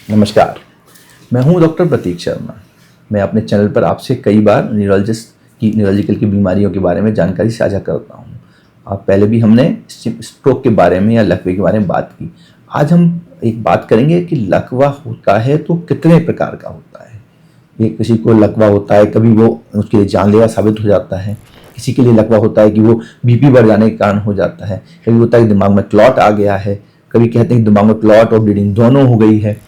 नमस्कार, मैं हूं डॉक्टर प्रतीक शर्मा। मैं अपने चैनल पर आपसे कई बार न्यूरोलॉजिकल की बीमारियों के बारे में जानकारी साझा करता हूं। आप पहले भी हमने स्ट्रोक के बारे में या लकवे के बारे में बात की। आज हम एक बात करेंगे कि लकवा होता है तो कितने प्रकार का होता है। ये किसी को लकवा होता है, कभी वो उसके लिए जानलेवा साबित हो जाता है। किसी के लिए लकवा होता है कि वो बीपी बढ़ जाने के कारण हो जाता है। कभी होता है कि दिमाग में क्लॉट आ गया है, कभी कहते हैं कि दिमाग में क्लॉट और ब्लीडिंग दोनों हो गई है।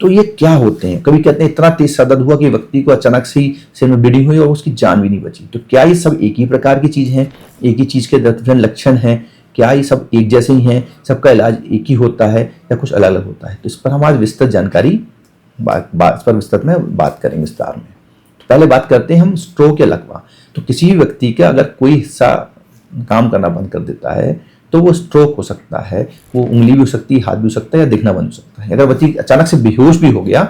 तो ये क्या होते हैं? कभी कहते हैं इतना तेज सर दर्द हुआ कि व्यक्ति को अचानक से ही सिर में ब्लीडिंग हुई और उसकी जान भी नहीं बची। तो क्या ये सब एक ही प्रकार की चीज है? एक ही चीज के डिफरेंट लक्षण हैं? क्या ये सब एक जैसे ही हैं? सबका इलाज एक ही होता है या कुछ अलग अलग होता है? तो इस पर हम आज विस्तृत जानकारी इस पर विस्तृत में बात करेंगे विस्तार में। तो पहले बात करते हैं हम स्ट्रोक या लकवा। तो किसी भी व्यक्ति का अगर कोई हिस्सा काम करना बंद कर देता है तो वो स्ट्रोक हो सकता है। वो उंगली भी हो सकती है, हाथ भी हो सकता है या दिखना बंद हो सकता है। अगर व्यक्ति अचानक से बेहोश भी हो गया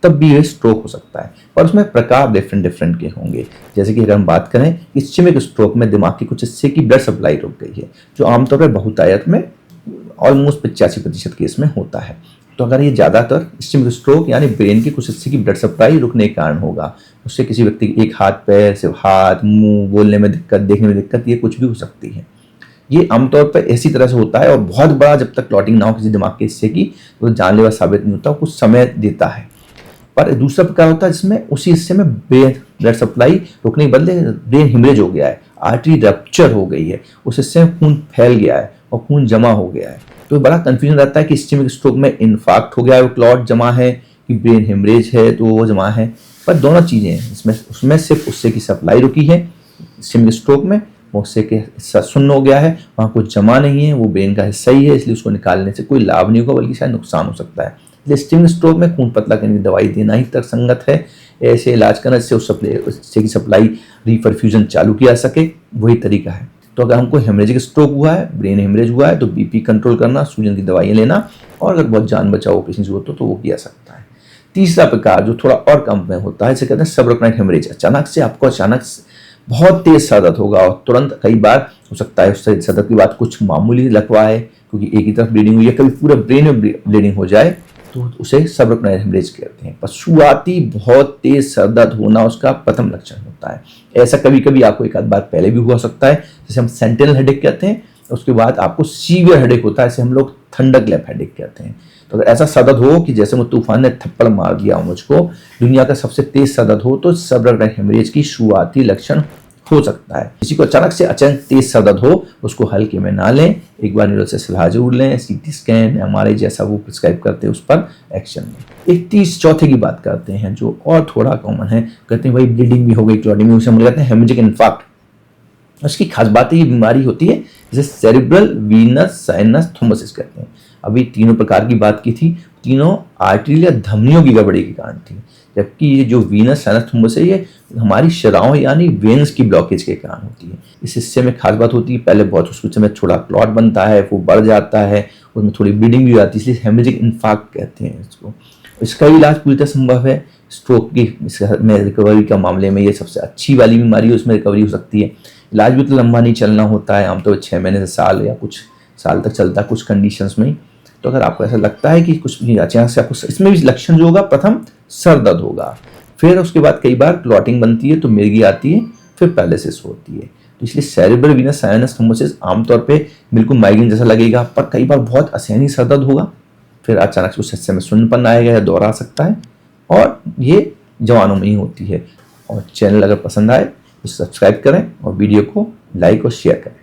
तब भी ये स्ट्रोक हो सकता है, पर उसमें प्रकार डिफरेंट के होंगे। जैसे कि अगर हम बात करें, इस्चेमिक स्ट्रोक में दिमाग के कुछ हिस्से की ब्लड सप्लाई रुक गई है, जो आमतौर पर बहुतायत में ऑलमोस्ट 85% केस में होता है। तो अगर ये ज़्यादातर इस्चेमिक स्ट्रोक यानी ब्रेन के कुछ हिस्से की ब्लड सप्लाई रुकने के कारण होगा, उससे किसी व्यक्ति की एक हाथ पैर, सिर्फ हाथ, मुंह, बोलने में दिक्कत, देखने में दिक्कत, ये कुछ भी हो सकती है। ये आमतौर पर ऐसी तरह से होता है और बहुत बड़ा जब तक क्लॉटिंग ना हो किसी दिमाग के हिस्से की तो जानलेवा साबित नहीं होता, कुछ समय देता है। पर दूसरा प्रकार होता है जिसमें उसी हिस्से में ब्लड सप्लाई रुकने के बदले ब्रेन हिमरेज हो गया है, आर्टरी रप्चर हो गई है, उस हिस्से में खून फैल गया है और खून जमा हो गया है। तो बड़ा कंफ्यूजन रहता है कि इस्चेमिक स्ट्रोक में इन्फार्क्ट हो गया है, वो क्लॉट जमा है, कि ब्रेन हिमरेज है तो वो जमा है। पर दोनों चीजें हैं, उसमें सिर्फ उससे की सप्लाई रुकी है इस्चेमिक स्ट्रोक में, उससे के हिस्सा सुन्न हो गया है, वहाँ कुछ जमा नहीं है, वो ब्रेन का हिस्सा ही है, इसलिए उसको निकालने से कोई लाभ नहीं होगा बल्कि शायद नुकसान हो सकता है। इसलिए इस्चेमिक स्ट्रोक में खून पतला करने की दवाई देना ही तर्कसंगत है। ऐसे इलाज करने से उस हिस्से की सप्लाई रीपरफ्यूजन चालू किया जा सके, वही तरीका है। तो अगर हमको हेमरेजिक स्ट्रोक हुआ है, ब्रेन हेमरेज हुआ है, तो बीपी कंट्रोल करना, सूजन की दवाइयाँ लेना, और अगर बहुत जान बचाओ ऑपरेशन की जरूरत हो तो वो किया सकता है। तीसरा प्रकार जो थोड़ा और कम में होता है, इसे कहते हैं सबरेक्नाइट हेमरेज। अचानक से आपको बहुत तेज सर दर्द होगा और तुरंत, कई बार हो सकता है उस सर दर्द की बात कुछ मामूली लकवा है क्योंकि एक ही तरफ ब्लीडिंग हुई है, कभी पूरे ब्रेन में ब्लीडिंग हो जाए तो उसे सबरेक्नाइट हेमरेज कहते हैं। पर शुरुआती बहुत तेज सर दर्द होना उसका प्रथम लक्षण होता है। ऐसा कभी कभी आपको एक आध बार पहले भी हुआ सकता है, जैसे हम सेंटिनल हेडेक कहते हैं। उसके बाद आपको सीवियर हेडेक होता है, जैसे हम लोग थंडरक्लैप हेडेक कहते हैं। तो अगर ऐसा सर दर्द हो कि जैसे वो तूफान ने थप्पड़ मार दिया मुझको, दुनिया का सबसे तेज सर दर्द हो, तो सबरेक्नाइट हेमरेज की शुरुआती लक्षण हो सकता है। किसी को अचानक तेज सर दर्द हो, उसको हल्के में ना लें, एक बार न्यूरो से सलाह जरूर लें, सीटी स्कैन, एमआरआई जैसा वो प्रिस्क्राइब करते हैं उस पर एक्शन लें। एक चौथे की बात करते हैं जो और थोड़ा कॉमन है। कहते हैं भाई ब्लीडिंग भी हो गई, क्लॉटिंग भी, उसे हम कहते हैं हेमरेजिक इन्फार्क्ट। उसकी खास बात ये बीमारी होती है जिसे सेरिब्रल वीनस साइनस थ्रोम्बोसिस कहते हैं। अभी तीनों प्रकार की बात की थी, तीनों आर्टरी या धमनियों की गड़बड़ी के कारण थी, जबकि ये जो वीनस साइनस थ्रोम्बोसिस ये हमारी शराओं यानी वेन्स की ब्लॉकेज के कारण होती है। इस हिस्से में खास बात होती है, पहले बहुत उस समय थोड़ा क्लॉट बनता है, वो बढ़ जाता है, उसमें थोड़ी ब्लीडिंग भी आती है, इसलिए हेमरेजिक इन्फार्क्ट कहते हैं इसको। इसका इलाज पूरी तरह संभव है। स्ट्रोक की में रिकवरी का मामले में ये सबसे अच्छी वाली बीमारी है, उसमें रिकवरी हो सकती है। इलाज भी तो लंबा नहीं चलना होता है, आमतौर पर 6 महीने से साल या कुछ साल तक चलता है कुछ कंडीशंस में। तो अगर आपको ऐसा लगता है कि कुछ भी अचानक से आपको इसमें भी लक्षण जो होगा, प्रथम सर दर्द होगा, फिर उसके बाद कई बार क्लॉटिंग बनती है तो मिर्गी आती है, फिर पैरालिसिस होती है। तो इसलिए सेरिब्रल वीनस साइनस थ्रोम्बोसिस आमतौर पे बिल्कुल माइग्रेन जैसा लगेगा, पर कई बार बहुत असहनीय सर दर्द होगा, फिर अचानक से उस हिस्से में सुन्नपन आएगा या दौरा आ सकता है, और ये जवानों में ही होती है। और चैनल अगर पसंद आए तो सब्सक्राइब करें और वीडियो को लाइक और शेयर करें।